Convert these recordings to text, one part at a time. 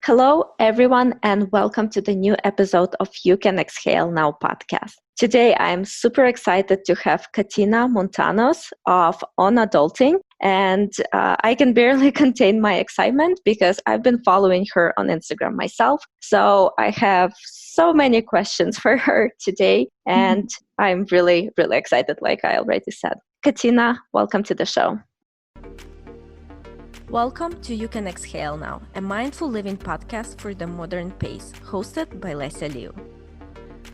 Hello, everyone, and welcome to the new episode of You Can Exhale Now podcast. Today, I'm super excited to have Katina Mountanos of On Adulting, and I can barely contain my excitement because I've been following her on Instagram myself. So I have so many questions for her today, and I'm really, really excited, like I already said. Katina, welcome to the show. Welcome to You Can Exhale Now, a mindful living podcast for the modern pace, hosted by Lesia Liu.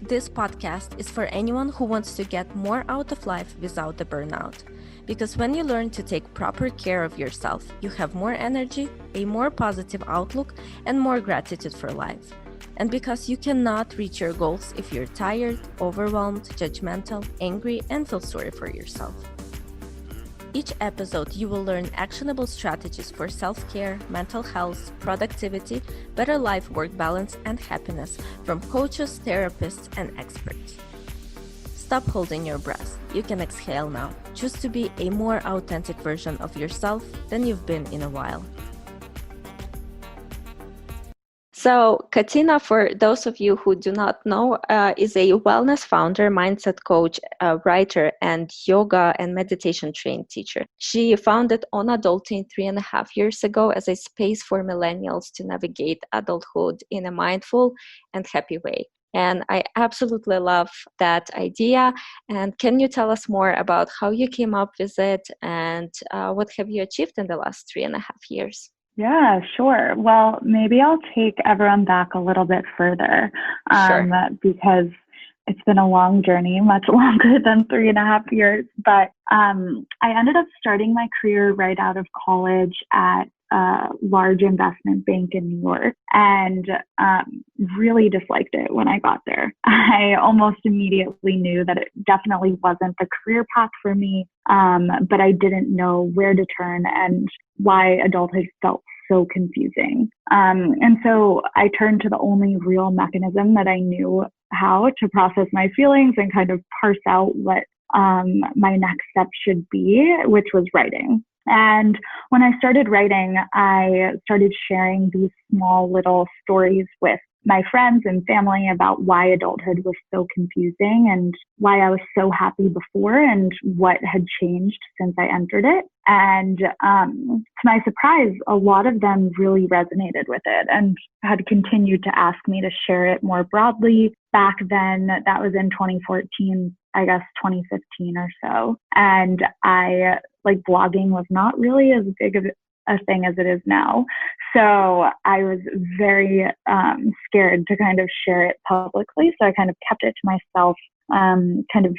This podcast is for anyone who wants to get more out of life without the burnout. Because when you learn to take proper care of yourself, you have more energy, a more positive outlook, and more gratitude for life. And because you cannot reach your goals if you're tired, overwhelmed, judgmental, angry, and feel sorry for yourself. Each episode, you will learn actionable strategies for self-care, mental health, productivity, better life-work balance, and happiness from coaches, therapists, and experts. Stop holding your breath. You can exhale now. Choose to be a more authentic version of yourself than you've been in a while. So, Katina, for those of you who do not know, is a wellness founder, mindset coach, writer, and yoga and meditation trained teacher. She founded On Adulting 3.5 years ago as a space for millennials to navigate adulthood in a mindful and happy way. And I absolutely love that idea. And can you tell us more about how you came up with it and what have you achieved in the last 3.5 years? Yeah, sure. Well, maybe I'll take everyone back a little bit further because it's been a long journey, much longer than 3.5 years. But I ended up starting my career right out of college at a large investment bank in New York and really disliked it when I got there. I almost immediately knew that it definitely wasn't the career path for me, but I didn't know where to turn and why adulthood felt so confusing. And so I turned to the only real mechanism that I knew how to process my feelings and kind of parse out what my next step should be, which was writing. And when I started writing, I started sharing these small little stories with my friends and family about why adulthood was so confusing and why I was so happy before and what had changed since I entered it. And to my surprise, a lot of them really resonated with it and had continued to ask me to share it more broadly. Back then, that was in 2014, I guess 2015 or so. And blogging was not really as big of a thing as it is now. So I was very scared to kind of share it publicly. So I kind of kept it to myself, kind of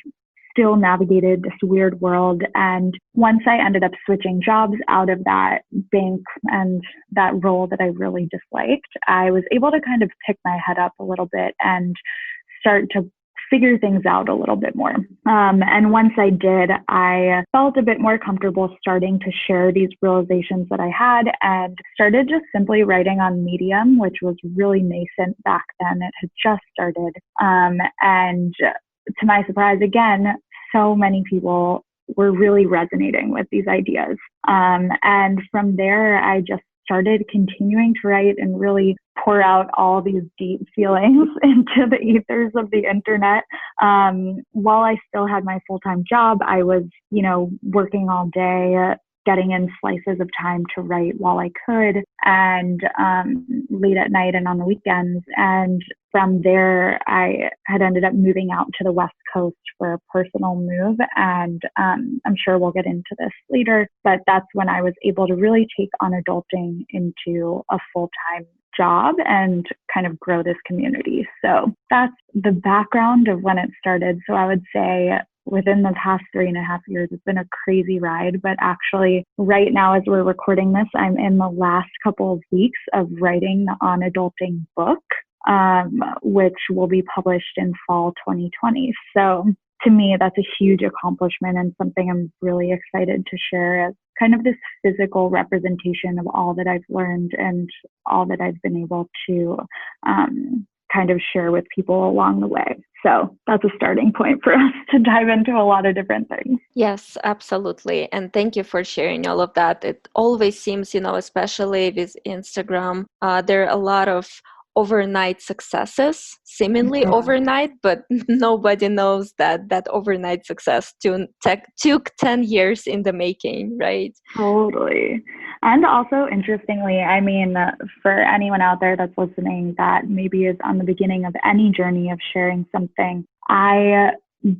still navigated this weird world. And once I ended up switching jobs out of that bank and that role that I really disliked, I was able to kind of pick my head up a little bit and start to figure things out a little bit more. And once I did, I felt a bit more comfortable starting to share these realizations that I had and started just simply writing on Medium, which was really nascent back then. It had just started. And to my surprise, again, so many people were really resonating with these ideas. And from there, I just started continuing to write and really pour out all these deep feelings into the ethers of the internet. While I still had my full-time job, I was, working all day, getting in slices of time to write while I could, and late at night and on the weekends. And from there, I had ended up moving out to the West Coast for a personal move. And I'm sure we'll get into this later, but that's when I was able to really take On Adulting into a full-time job and kind of grow this community. So that's the background of when it started. So I would say within the past 3.5 years, it's been a crazy ride, but actually right now as we're recording this, I'm in the last couple of weeks of writing the On Adulting book, which will be published in fall 2020. So to me, that's a huge accomplishment and something I'm really excited to share as kind of this physical representation of all that I've learned and all that I've been able to kind of share with people along the way. So that's a starting point for us to dive into a lot of different things. Yes, absolutely. And thank you for sharing all of that. It always seems, especially with Instagram, there are a lot of overnight successes, seemingly overnight, but nobody knows that overnight success took 10 years in the making, right? Totally. And also, interestingly, I mean, for anyone out there that's listening that maybe is on the beginning of any journey of sharing something, I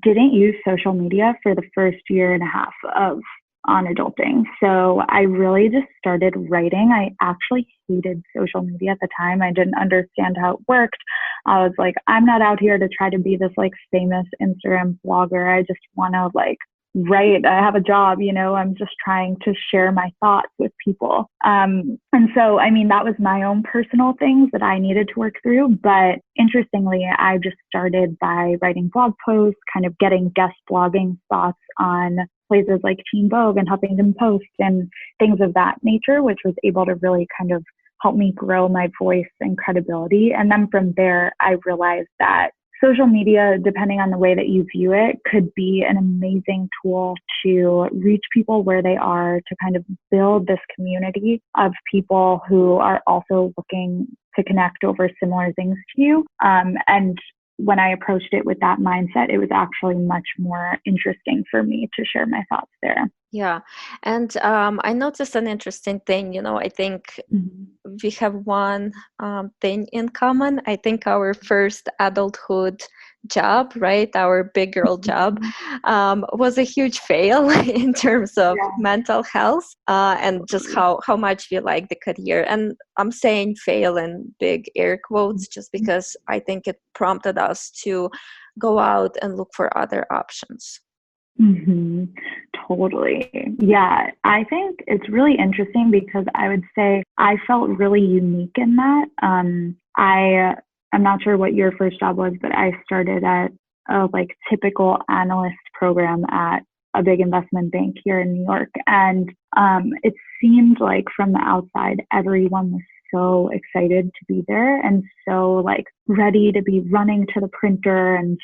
didn't use social media for the first year and a half of on adulting. So I really just started writing. I actually hated social media at the time. I didn't understand how it worked. I was like, I'm not out here to try to be this like famous Instagram blogger. I just want to like write. I have a job, I'm just trying to share my thoughts with people. And so, I mean, that was my own personal things that I needed to work through. But interestingly, I just started by writing blog posts, kind of getting guest blogging spots on places like Teen Vogue and Huffington Post and things of that nature, which was able to really kind of help me grow my voice and credibility. And then from there, I realized that social media, depending on the way that you view it, could be an amazing tool to reach people where they are, to kind of build this community of people who are also looking to connect over similar things to you. And when I approached it with that mindset, it was actually much more interesting for me to share my thoughts there. Yeah. And I noticed an interesting thing, I think we have one thing in common. I think our first adulthood job, right, our big girl job, was a huge fail in terms of mental health and just how much we like the career. And I'm saying fail in big air quotes just because I think it prompted us to go out and look for other options. Totally. Yeah, I think it's really interesting because I would say I felt really unique in that. I'm not sure what your first job was, but I started at a like typical analyst program at a big investment bank here in New York. And it seemed like from the outside, everyone was so excited to be there and so like ready to be running to the printer and,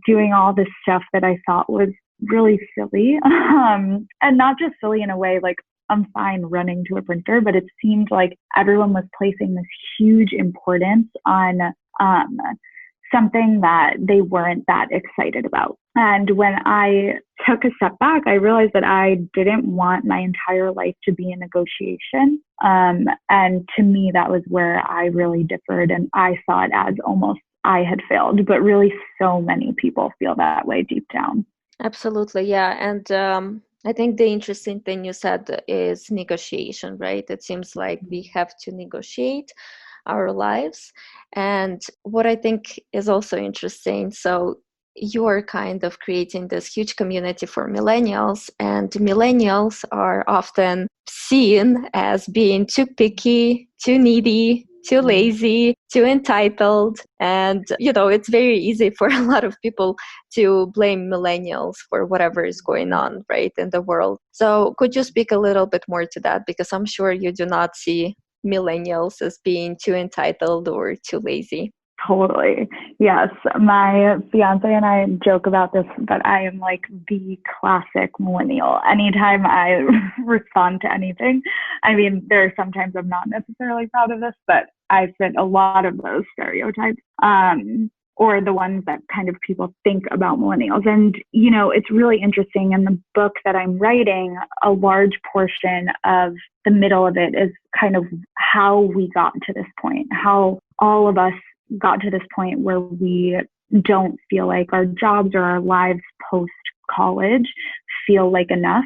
doing all this stuff that I thought was really silly. And not just silly in a way like I'm fine running to a printer, but it seemed like everyone was placing this huge importance on something that they weren't that excited about. And when I took a step back, I realized that I didn't want my entire life to be a negotiation. And to me, that was where I really differed. And I saw it as almost I had failed, but really so many people feel that way deep down. Absolutely. Yeah. And I think the interesting thing you said is negotiation, right? It seems like we have to negotiate our lives. And what I think is also interesting, so you're kind of creating this huge community for millennials, and millennials are often seen as being too picky, too needy, too lazy, too entitled. And, it's very easy for a lot of people to blame millennials for whatever is going on, right, in the world. So could you speak a little bit more to that? Because I'm sure you do not see millennials as being too entitled or too lazy. Totally. Yes. My fiance and I joke about this, but I am like the classic millennial. Anytime I respond to anything, I mean, there are sometimes I'm not necessarily proud of this, but I fit a lot of those stereotypes. Or the ones that kind of people think about millennials. And, it's really interesting. In the book that I'm writing, a large portion of the middle of it is kind of how we got to this point, how all of us got to this point where we don't feel like our jobs or our lives post college feel like enough.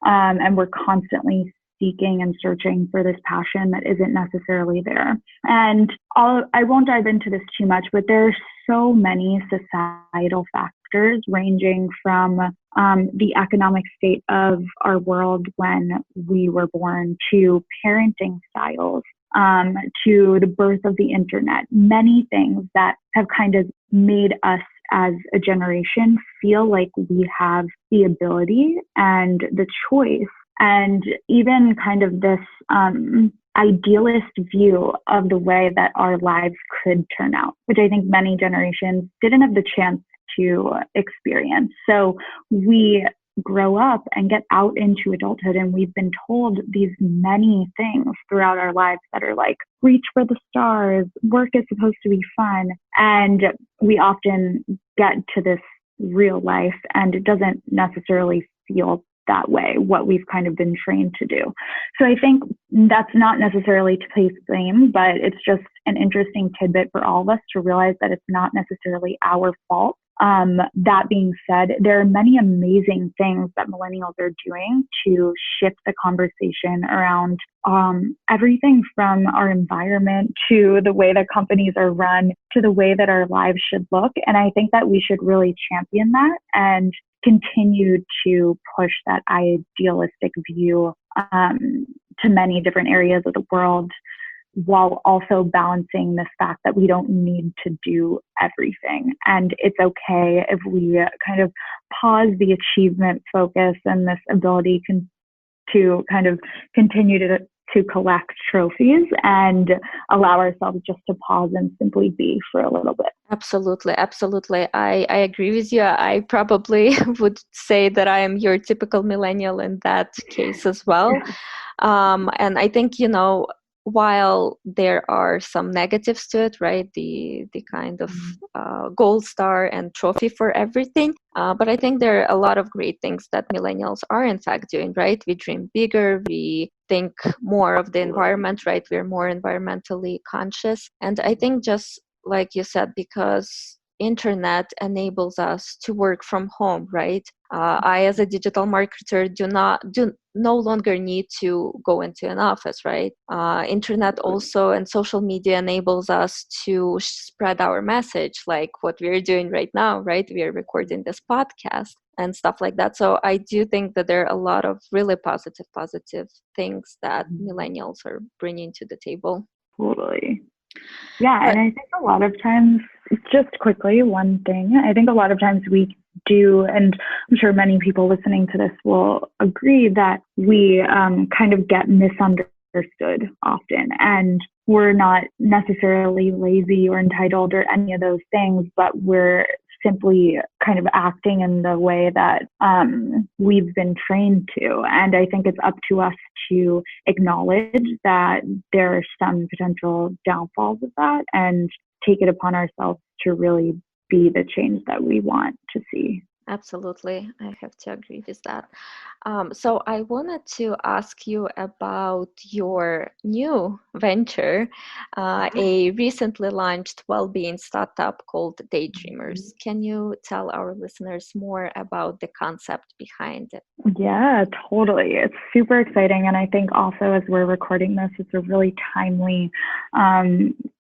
And we're constantly seeking and searching for this passion that isn't necessarily there. And I won't dive into this too much, but there are so many societal factors ranging from the economic state of our world when we were born to parenting styles, to the birth of the internet, many things that have kind of made us as a generation feel like we have the ability and the choice and even kind of this idealist view of the way that our lives could turn out, which I think many generations didn't have the chance to experience. So we grow up and get out into adulthood, and we've been told these many things throughout our lives that are like, reach for the stars, work is supposed to be fun. And we often get to this real life and it doesn't necessarily feel that way, what we've kind of been trained to do. So I think that's not necessarily to place blame, but it's just an interesting tidbit for all of us to realize that it's not necessarily our fault. That being said, there are many amazing things that millennials are doing to shift the conversation around everything from our environment to the way that companies are run to the way that our lives should look. And I think that we should really champion that and continue to push that idealistic view to many different areas of the world, while also balancing this fact that we don't need to do everything. And it's okay if we kind of pause the achievement focus and this ability to kind of continue to collect trophies and allow ourselves just to pause and simply be for a little bit. Absolutely. Absolutely. I agree with you. I probably would say that I am your typical millennial in that case as well. And I think, while there are some negatives to it, right? The kind of gold star and trophy for everything. But I think there are a lot of great things that millennials are in fact doing, right? We dream bigger. We think more of the environment, right? We're more environmentally conscious. And I think just like you said, because internet enables us to work from home, right? I, as a digital marketer, do no longer need to go into an office, right? Internet also and social media enables us to spread our message, like what we're doing right now, right? We are recording this podcast and stuff like that. So I do think that there are a lot of really positive things that millennials are bringing to the table. Totally. Yeah, and I think a lot of times, just quickly, one thing, I think a lot of times we do, and I'm sure many people listening to this will agree, that we kind of get misunderstood often. And we're not necessarily lazy or entitled or any of those things, but we're simply kind of acting in the way that we've been trained to. And I think it's up to us to acknowledge that there are some potential downfalls of that and take it upon ourselves to really be the change that we want to see. Absolutely. I have to agree with that. So I wanted to ask you about your new venture, a recently launched well-being startup called Daydreamers. Can you tell our listeners more about the concept behind it? Yeah, totally. It's super exciting. And I think also as we're recording this, it's a really timely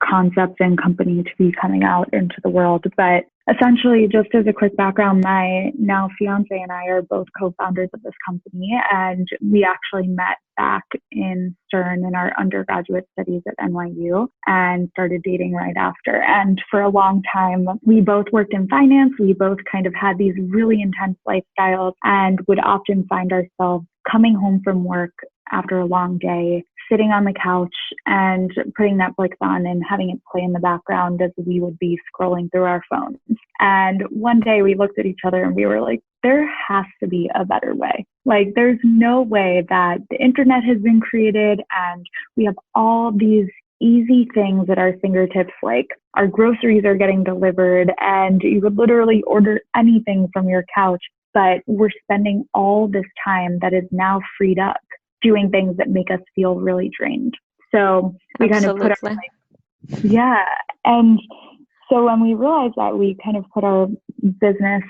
concept and company to be coming out into the world. But essentially, just as a quick background, my now fiance and I are both co-founders of this company, and we actually met back in Stern in our undergraduate studies at NYU and started dating right after. And for a long time, we both worked in finance. We both kind of had these really intense lifestyles and would often find ourselves coming home from work after a long day, sitting on the couch and putting Netflix on and having it play in the background as we would be scrolling through our phones. And one day we looked at each other and we were like, there has to be a better way. Like, there's no way that the internet has been created and we have all these easy things at our fingertips, like our groceries are getting delivered and you could literally order anything from your couch, but we're spending all this time that is now freed up doing things that make us feel really drained. So we kind of put our, and so when we realized that, we kind of put our business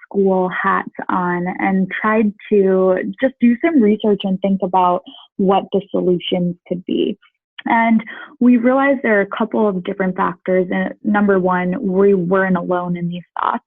school hats on and tried to just do some research and think about what the solutions could be. And we realized there are a couple of different factors. And number one, we weren't alone in these thoughts.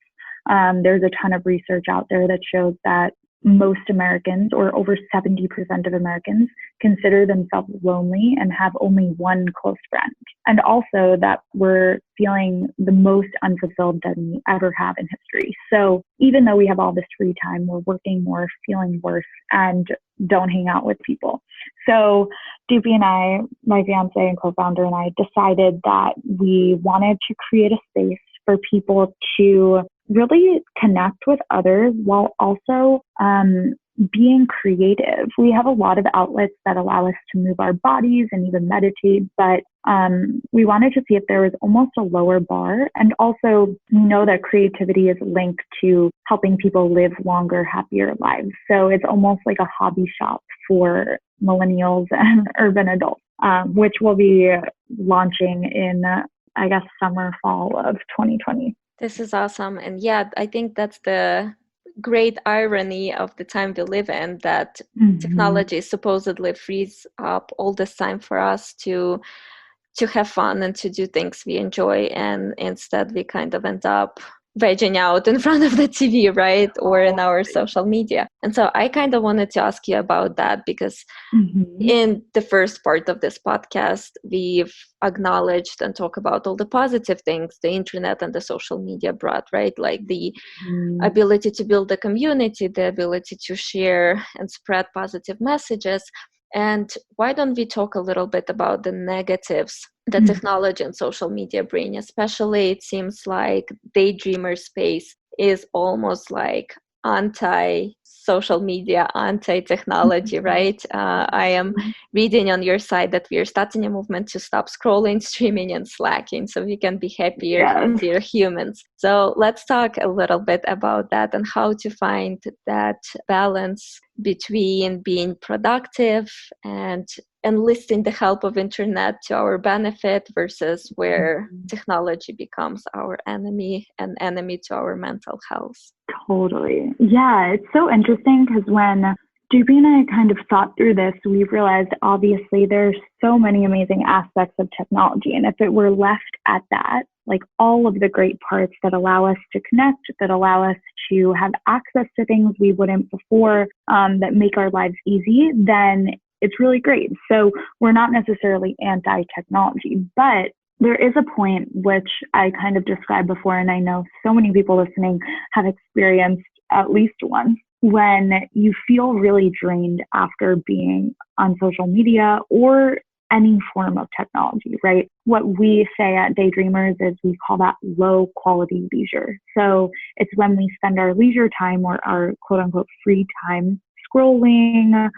There's a ton of research out there that shows that most Americans, or over 70% of Americans, consider themselves lonely and have only one close friend. And also that we're feeling the most unfulfilled than we ever have in history. So even though we have all this free time, we're working more, feeling worse, and don't hang out with people. So Doopy and I, my fiance and co-founder, and I decided that we wanted to create a space for people to really connect with others while also being creative. We have a lot of outlets that allow us to move our bodies and even meditate, but we wanted to see if there was almost a lower bar. And also, we know that creativity is linked to helping people live longer, happier lives. So it's almost like a hobby shop for millennials and urban adults, which will be launching in, I guess, summer, fall of 2020. This is awesome. And yeah, I think that's the great irony of the time we live in, that technology supposedly frees up all this time for us to have fun and to do things we enjoy, and instead we kind of end up vegging out in front of the TV, right? Or in our social media. And so I kind of wanted to ask you about that, because in the first part of this podcast, we've acknowledged and talked about all the positive things the internet and the social media brought, right? Like the ability to build a community, the ability to share and spread positive messages. And why don't we talk a little bit about the negatives that technology and social media bring? Especially, it seems like daydreamer space is almost like anti-social media, anti-technology, right? I am reading on your site that we are starting a movement to stop scrolling, streaming, and slacking so we can be happier, healthier humans. So let's talk a little bit about that and how to find that balance between being productive and enlisting the help of internet to our benefit versus where technology becomes our enemy and enemy to our mental health. Totally. Yeah, it's so interesting because when Doopy and I kind of thought through this, we realized obviously there's so many amazing aspects of technology. And if it were left at that, like all of the great parts that allow us to connect, that allow us to have access to things we wouldn't before, that make our lives easy, then it's really great. So we're not necessarily anti-technology, but there is a point which I kind of described before, and I know so many people listening have experienced at least once, when you feel really drained after being on social media or any form of technology, right? What we say at Daydreamers is we call that low quality leisure. So it's when we spend our leisure time or our quote unquote free time scrolling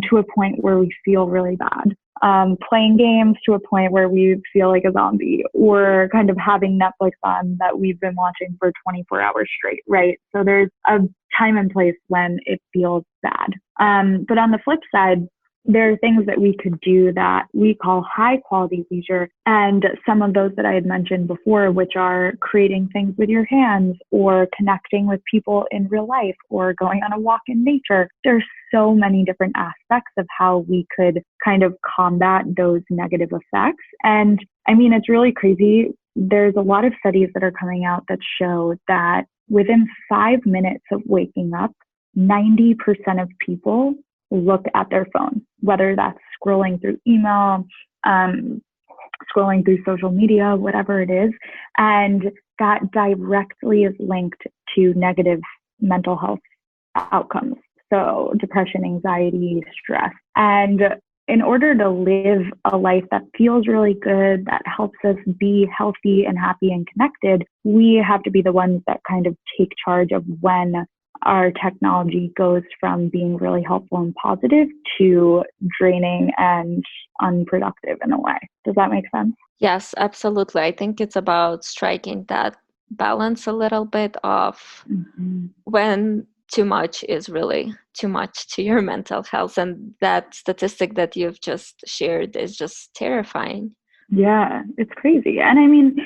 to a point where we feel really bad, playing games to a point where we feel like a zombie, or kind of having Netflix on that we've been watching for 24 hours straight, right? So there's a time and place when it feels bad. But on the flip side, there are things that we could do that we call high quality leisure. And some of those that I had mentioned before, which are creating things with your hands or connecting with people in real life or going on a walk in nature. There's so many different aspects of how we could kind of combat those negative effects. And I mean, it's really crazy. There's a lot of studies that are coming out that show that within 5 minutes of waking up, 90% of people look at their phone, whether that's scrolling through email, scrolling through social media, whatever it is. And that directly is linked to negative mental health outcomes. So depression, anxiety, stress. And in order to live a life that feels really good, that helps us be healthy and happy and connected, we have to be the ones that kind of take charge of when our technology goes from being really helpful and positive to draining and unproductive in a way. Does that make sense? Yes, absolutely. I think it's about striking that balance a little bit of when too much is really too much to your mental health. And that statistic that you've just shared is just terrifying. Yeah, it's crazy. And I mean,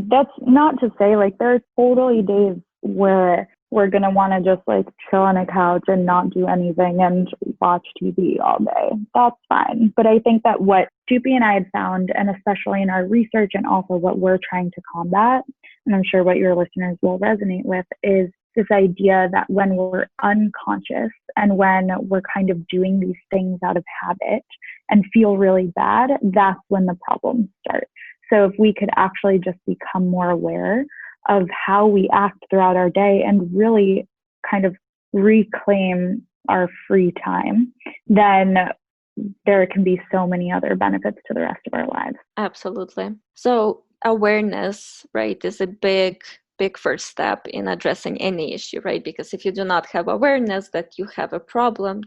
that's not to say like there are totally days where we're going to want to just like chill on a couch and not do anything and watch TV all day. That's fine. But I think that what Doopy and I had found, and especially in our research and also what we're trying to combat, and I'm sure what your listeners will resonate with, is this idea that when we're unconscious and when we're kind of doing these things out of habit and feel really bad, that's when the problems start. So if we could actually just become more aware of how we act throughout our day and really kind of reclaim our free time, then there can be so many other benefits to the rest of our lives. Absolutely. So awareness, right, is a big first step in addressing any issue, right? Because if you do not have awareness that you have a problem,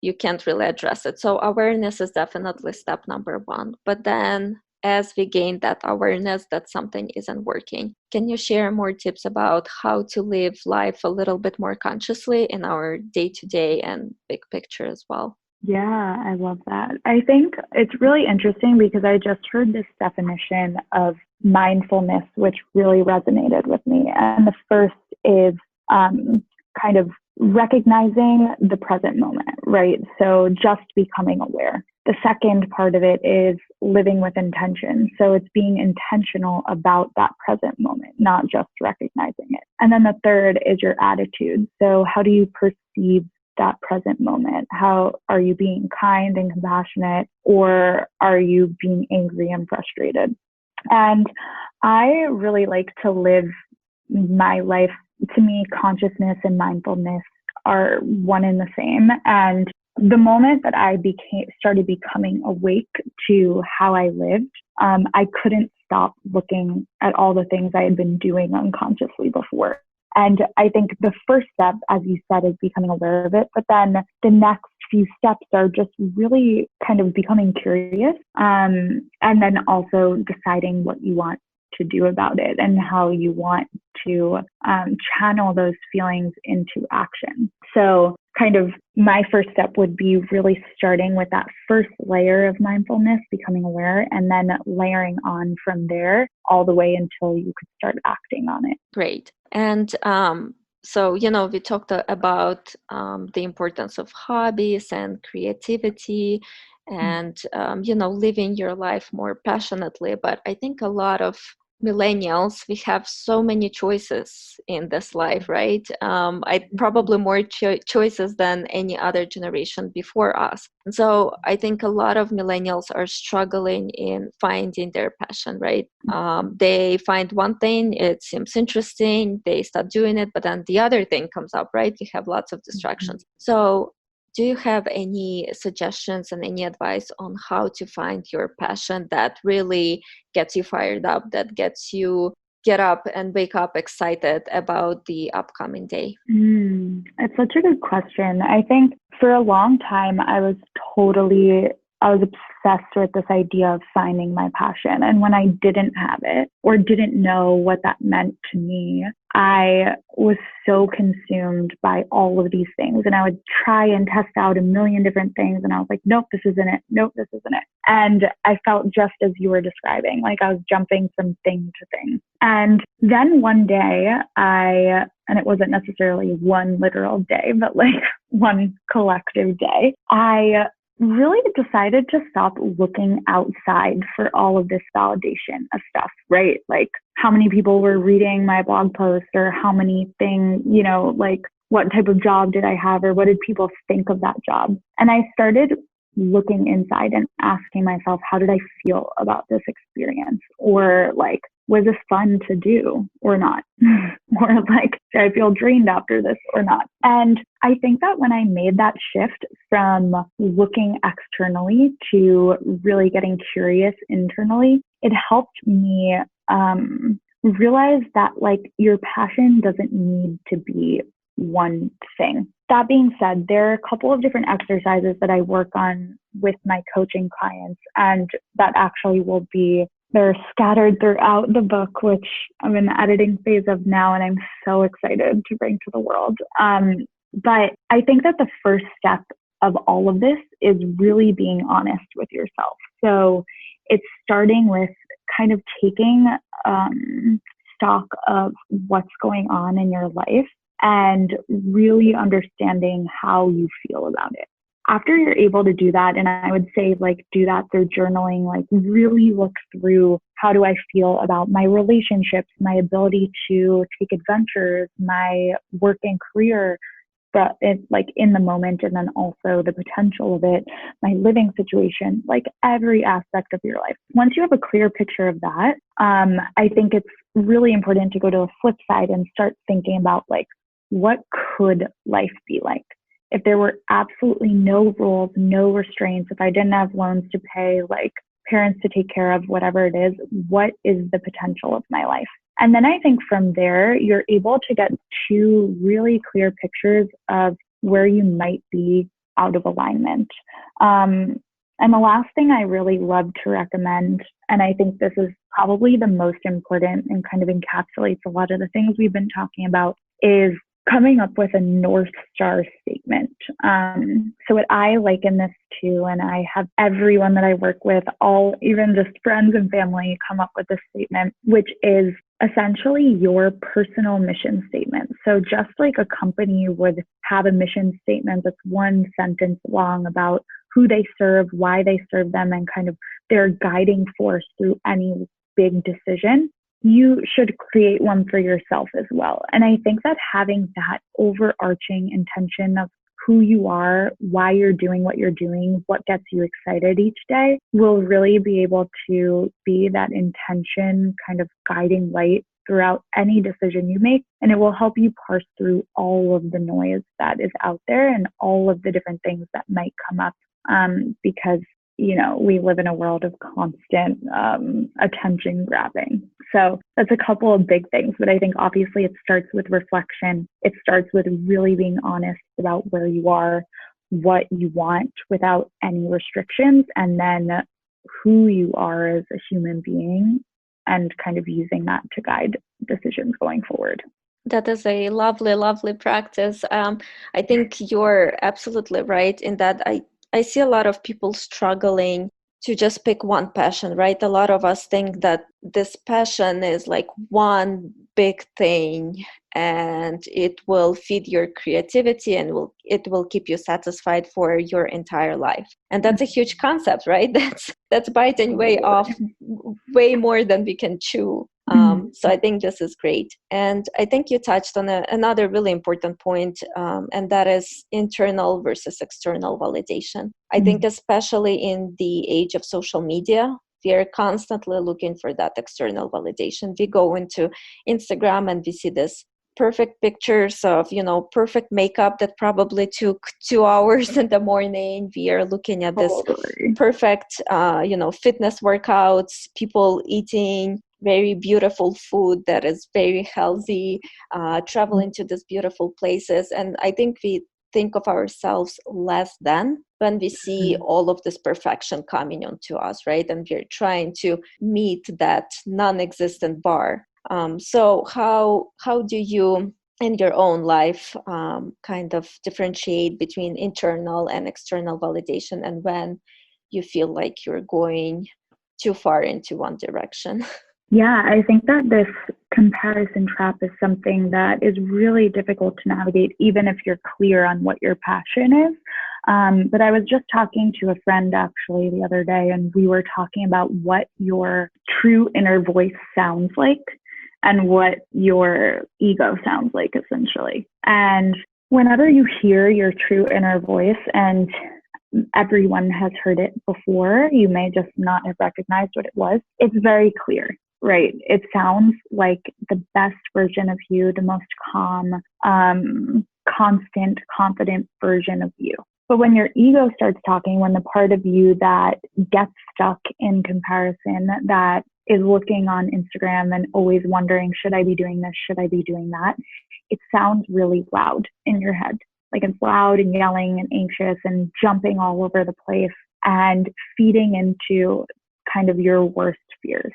you can't really address it. So awareness is definitely step number one. But then as we gain that awareness that something isn't working, can you share more tips about how to live life a little bit more consciously in our day-to-day and big picture as well? Yeah, I love that. I think it's really interesting because I just heard this definition of mindfulness, which really resonated with me. And the first is kind of recognizing the present moment, right? So just becoming aware. The second part of it is living with intention. So it's being intentional about that present moment, not just recognizing it. And then the third is your attitude. So how do you perceive that present moment? How are you being kind and compassionate, or are you being angry and frustrated? And I really like to live my life. To me, consciousness and mindfulness are one and the same. And the moment that I started becoming awake to how I lived, I couldn't stop looking at all the things I had been doing unconsciously before. And I think the first step, as you said, is becoming aware of it. But then the next few steps are just really kind of becoming curious, and then also deciding what you want to do about it and how you want to channel those feelings into action. So kind of my first step would be really starting with that first layer of mindfulness, becoming aware, and then layering on from there all the way until you could start acting on it. Great. And so, we talked about the importance of hobbies and creativity and, living your life more passionately. But I think a lot of millennials, we have so many choices in this life, right? I probably more choices than any other generation before us. And so I think a lot of millennials are struggling in finding their passion, right? They find one thing, it seems interesting, they start doing it, but then the other thing comes up, right? You have lots of distractions. So do you have any suggestions and any advice on how to find your passion that really gets you fired up, that gets you get up and wake up excited about the upcoming day? It's such a good question. I think for a long time, I was obsessed with this idea of finding my passion. And when I didn't have it or didn't know what that meant to me, I was so consumed by all of these things. And I would try and test out a million different things. And I was like, nope, this isn't it. Nope, this isn't it. And I felt just as you were describing, like I was jumping from thing to thing. And then one day and it wasn't necessarily one literal day, but like one collective day, I really decided to stop looking outside for all of this validation of stuff, right? Like how many people were reading my blog post, or how many things, like what type of job did I have, or what did people think of that job? And I started looking inside and asking myself, how did I feel about this experience? Or like, was this fun to do or not? Or like, did I feel drained after this or not? And I think that when I made that shift from looking externally to really getting curious internally, it helped me realize that like your passion doesn't need to be one thing. That being said, there are a couple of different exercises that I work on with my coaching clients, and that actually they're scattered throughout the book, which I'm in the editing phase of now, and I'm so excited to bring to the world. But I think that the first step of all of this is really being honest with yourself. So it's starting with kind of taking stock of what's going on in your life and really understanding how you feel about it. After you're able to do that, and I would say like do that through journaling, like really look through how do I feel about my relationships, my ability to take adventures, my work and career, but it's like in the moment, and then also the potential of it, my living situation, like every aspect of your life. Once you have a clear picture of that, I think it's really important to go to the flip side and start thinking about like, what could life be like? If there were absolutely no rules, no restraints, if I didn't have loans to pay, like parents to take care of, whatever it is, what is the potential of my life? And then I think from there, you're able to get two really clear pictures of where you might be out of alignment. And the last thing I really love to recommend, and I think this is probably the most important and kind of encapsulates a lot of the things we've been talking about, is coming up with a North Star statement. So what I liken this to, and I have everyone that I work with, all, even just friends and family, come up with this statement, which is essentially your personal mission statement. So just like a company would have a mission statement that's one sentence long about who they serve, why they serve them, and kind of their guiding force through any big decision, you should create one for yourself as well. And I think that having that overarching intention of who you are, why you're doing what you're doing, what gets you excited each day, will really be able to be that intention kind of guiding light throughout any decision you make. And it will help you parse through all of the noise that is out there and all of the different things that might come up, because we live in a world of constant attention grabbing. So that's a couple of big things, but I think obviously it starts with reflection. It starts with really being honest about where you are, what you want without any restrictions, and then who you are as a human being, and kind of using that to guide decisions going forward. That is a lovely, lovely practice. I think you're absolutely right in that I see a lot of people struggling to just pick one passion, right? A lot of us think that this passion is like one big thing and it will feed your creativity and it will keep you satisfied for your entire life. And that's a huge concept, right? That's biting way off way more than we can chew. So I think this is great. And I think you touched on another really important point, and that is internal versus external validation. I think especially in the age of social media, we are constantly looking for that external validation. We go into Instagram and we see this perfect pictures of, perfect makeup that probably took 2 hours in the morning. We are looking at this perfect, fitness workouts, people eating very beautiful food that is very healthy, traveling to these beautiful places. And I think we think of ourselves less than when we see all of this perfection coming onto us, right? And we're trying to meet that non-existent bar. So how do you, in your own life, kind of differentiate between internal and external validation, and when you feel like you're going too far into one direction? Yeah, I think that this comparison trap is something that is really difficult to navigate, even if you're clear on what your passion is. But I was just talking to a friend actually the other day, and we were talking about what your true inner voice sounds like and what your ego sounds like, essentially. And whenever you hear your true inner voice, and everyone has heard it before, you may just not have recognized what it was, it's very clear. Right. It sounds like the best version of you, the most calm, constant, confident version of you. But when your ego starts talking, when the part of you that gets stuck in comparison, that is looking on Instagram and always wondering, should I be doing this? Should I be doing that? It sounds really loud in your head. Like it's loud and yelling and anxious and jumping all over the place and feeding into kind of your worst fears.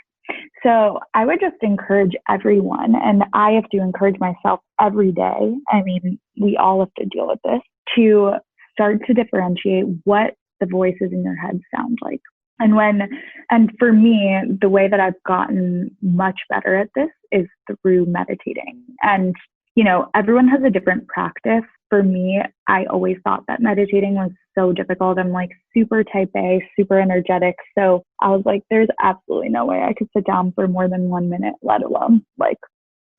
So I would just encourage everyone, and I have to encourage myself every day, I mean, we all have to deal with this, to start to differentiate what the voices in your head sound like. And for me, the way that I've gotten much better at this is through meditating. And, everyone has a different practice. For me, I always thought that meditating was so difficult. I'm like super type A, super energetic. So I was like, there's absolutely no way I could sit down for more than 1 minute, let alone like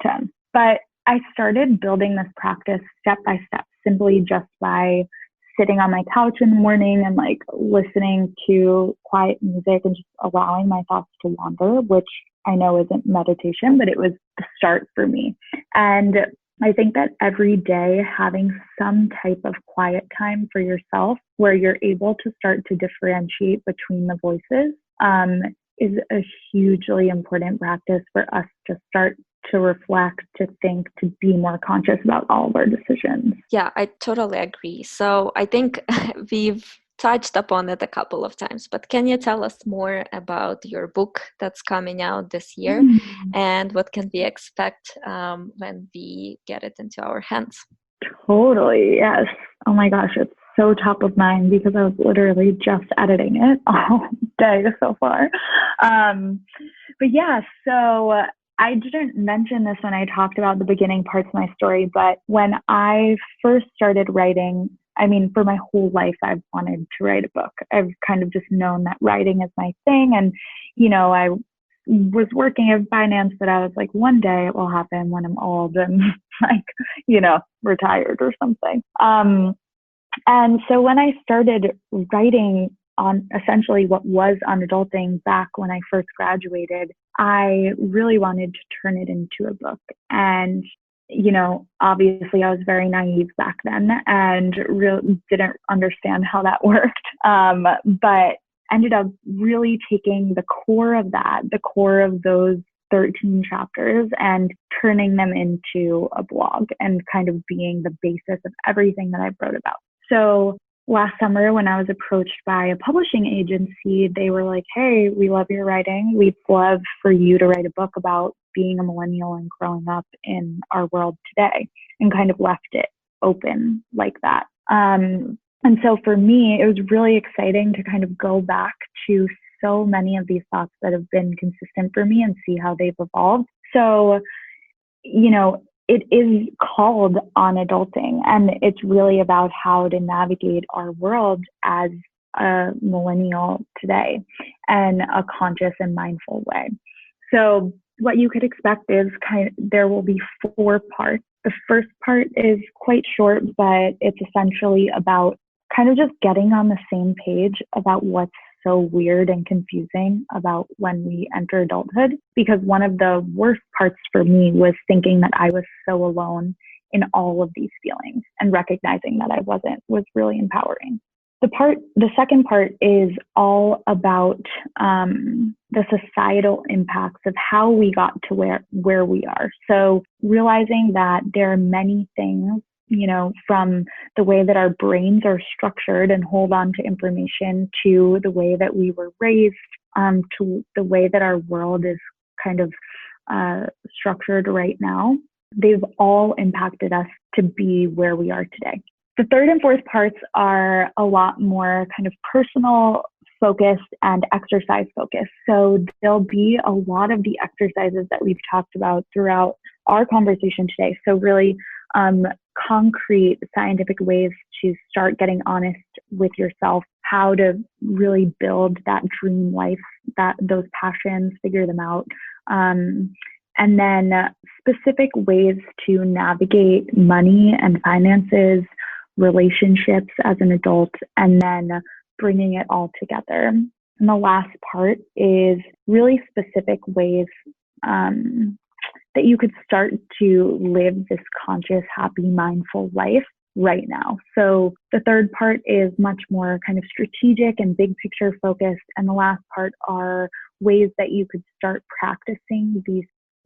10. But I started building this practice step by step, simply just by sitting on my couch in the morning and like listening to quiet music and just allowing my thoughts to wander, which I know isn't meditation, but it was the start for me. And I think that every day having some type of quiet time for yourself where you're able to start to differentiate between the voices is a hugely important practice for us to start to reflect, to think, to be more conscious about all of our decisions. Yeah, I totally agree. So I think we've touched upon it a couple of times, but can you tell us more about your book that's coming out this year and what can we expect when we get it into our hands? Totally, yes. Oh my gosh, it's so top of mind because I was literally just editing it all day so far. But yeah, so I didn't mention this when I talked about the beginning parts of my story, but when I first started writing, I mean, for my whole life, I've wanted to write a book. I've kind of just known that writing is my thing. And, you know, I was working in finance, but I was like, one day it will happen when I'm old and like, you know, retired or something. And so when I started writing on essentially what was on adulting back when I first graduated, I really wanted to turn it into a book. And, you know, obviously I was very naive back then and didn't understand how that worked. But ended up really taking the core of that, the core of those 13 chapters and turning them into a blog and kind of being the basis of everything that I wrote about. So last summer when I was approached by a publishing agency, they were like, hey, we love your writing. We'd love for you to write a book about being a millennial and growing up in our world today, and kind of left it open like that. And so for me, it was really exciting to kind of go back to so many of these thoughts that have been consistent for me and see how they've evolved. So, you know, it is called On Adulting, and it's really about how to navigate our world as a millennial today in a conscious and mindful way. So what you could expect is there will be 4 parts. The first part is quite short, but it's essentially about kind of just getting on the same page about what's so weird and confusing about when we enter adulthood. Because one of the worst parts for me was thinking that I was so alone in all of these feelings, and recognizing that I wasn't was really empowering. The second part is all about the societal impacts of how we got to where we are. So realizing that there are many things, you know, from the way that our brains are structured and hold on to information, to the way that we were raised, to the way that our world is kind of structured right now. They've all impacted us to be where we are today. The third and fourth parts are a lot more kind of personal focused and exercise focused. So there'll be a lot of the exercises that we've talked about throughout our conversation today. So really concrete scientific ways to start getting honest with yourself, how to really build that dream life, that those passions, figure them out. And then specific ways to navigate money and finances, relationships as an adult, and then bringing it all together. And the last part is really specific ways that you could start to live this conscious, happy, mindful life right now. So the third part is much more kind of strategic and big picture focused. And the last part are ways that you could start practicing these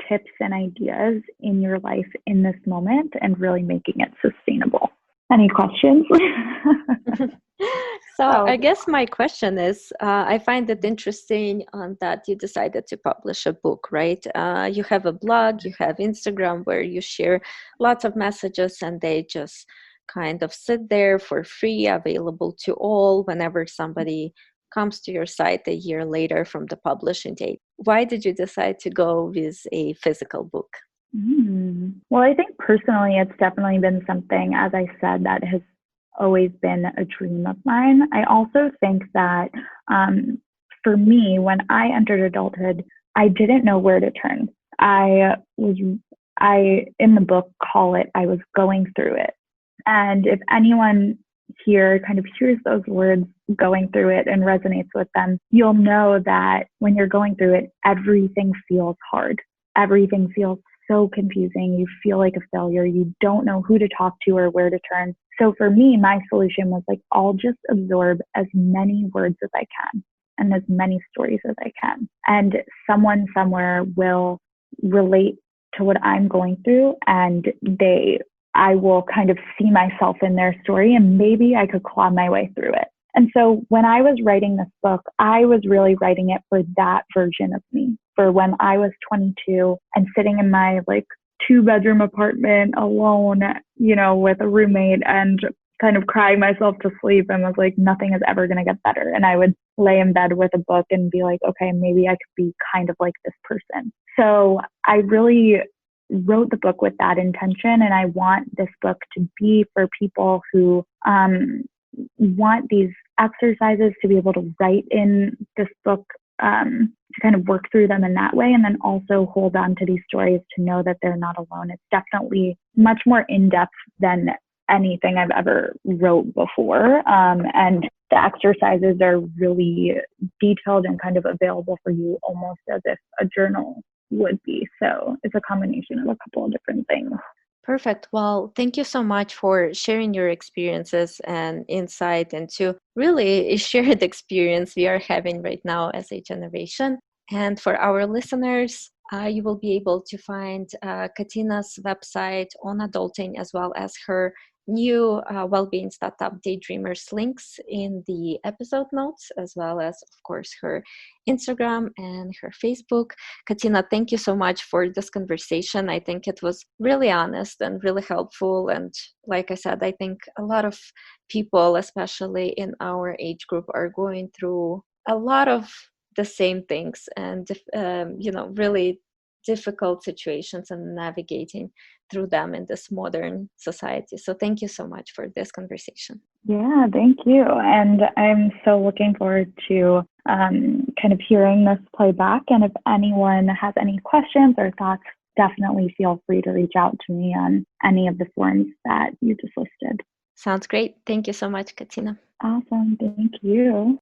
tips and ideas in your life in this moment and really making it sustainable. Any questions? So I guess my question is, I find it interesting that you decided to publish a book, right? You have a blog, you have Instagram where you share lots of messages and they just kind of sit there for free, available to all whenever somebody comes to your site a year later from the publishing date. Why did you decide to go with a physical book? Well, I think personally, it's definitely been something, as I said, that has always been a dream of mine. I also think that for me, when I entered adulthood, I didn't know where to turn. I, in the book, call it, I was going through it. And if anyone here kind of hears those words, going through it, and resonates with them, you'll know that when you're going through it, everything feels hard. Everything feels so confusing. You feel like a failure. You don't know who to talk to or where to turn. So for me, my solution was like, I'll just absorb as many words as I can and as many stories as I can. And someone somewhere will relate to what I'm going through, and I will kind of see myself in their story, and maybe I could claw my way through it. And so when I was writing this book, I was really writing it for that version of me, for when I was 22 and sitting in my like 2-bedroom apartment alone, with a roommate, and kind of crying myself to sleep, and was like, nothing is ever going to get better. And I would lay in bed with a book and be like, okay, maybe I could be kind of like this person. So I really wrote the book with that intention. And I want this book to be for people who want these exercises to be able to write in this book, to kind of work through them in that way. And then also hold on to these stories to know that they're not alone. It's definitely much more in-depth than anything I've ever wrote before. And the exercises are really detailed and kind of available for you almost as if a journal would be. So it's a combination of a couple of different things. Perfect. Well, thank you so much for sharing your experiences and insight into really a shared experience we are having right now as a generation. And for our listeners, you will be able to find Katina's website on adulting, as well as her new well-being startup Daydreamers links in the episode notes, as well as, of course, her Instagram and her Facebook. Katina, thank you so much for this conversation. I think it was really honest and really helpful. And like I said, I think a lot of people, especially in our age group, are going through a lot of the same things and, really difficult situations and navigating through them in this modern society. So thank you so much for this conversation. Yeah, thank you. And I'm so looking forward to kind of hearing this play back. And if anyone has any questions or thoughts, definitely feel free to reach out to me on any of the forms that you just listed. Sounds great. Thank you so much, Katina. Awesome. Thank you.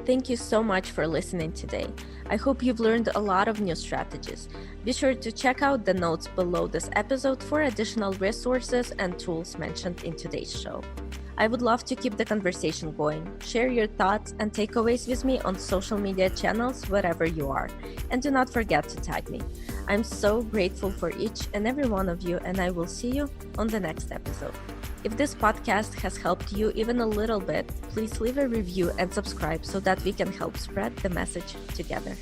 Thank you so much for listening today. I hope you've learned a lot of new strategies. Be sure to check out the notes below this episode for additional resources and tools mentioned in today's show. I would love to keep the conversation going. Share your thoughts and takeaways with me on social media channels wherever you are. And do not forget to tag me. I'm so grateful for each and every one of you, and I will see you on the next episode. If this podcast has helped you even a little bit, please leave a review and subscribe so that we can help spread the message together.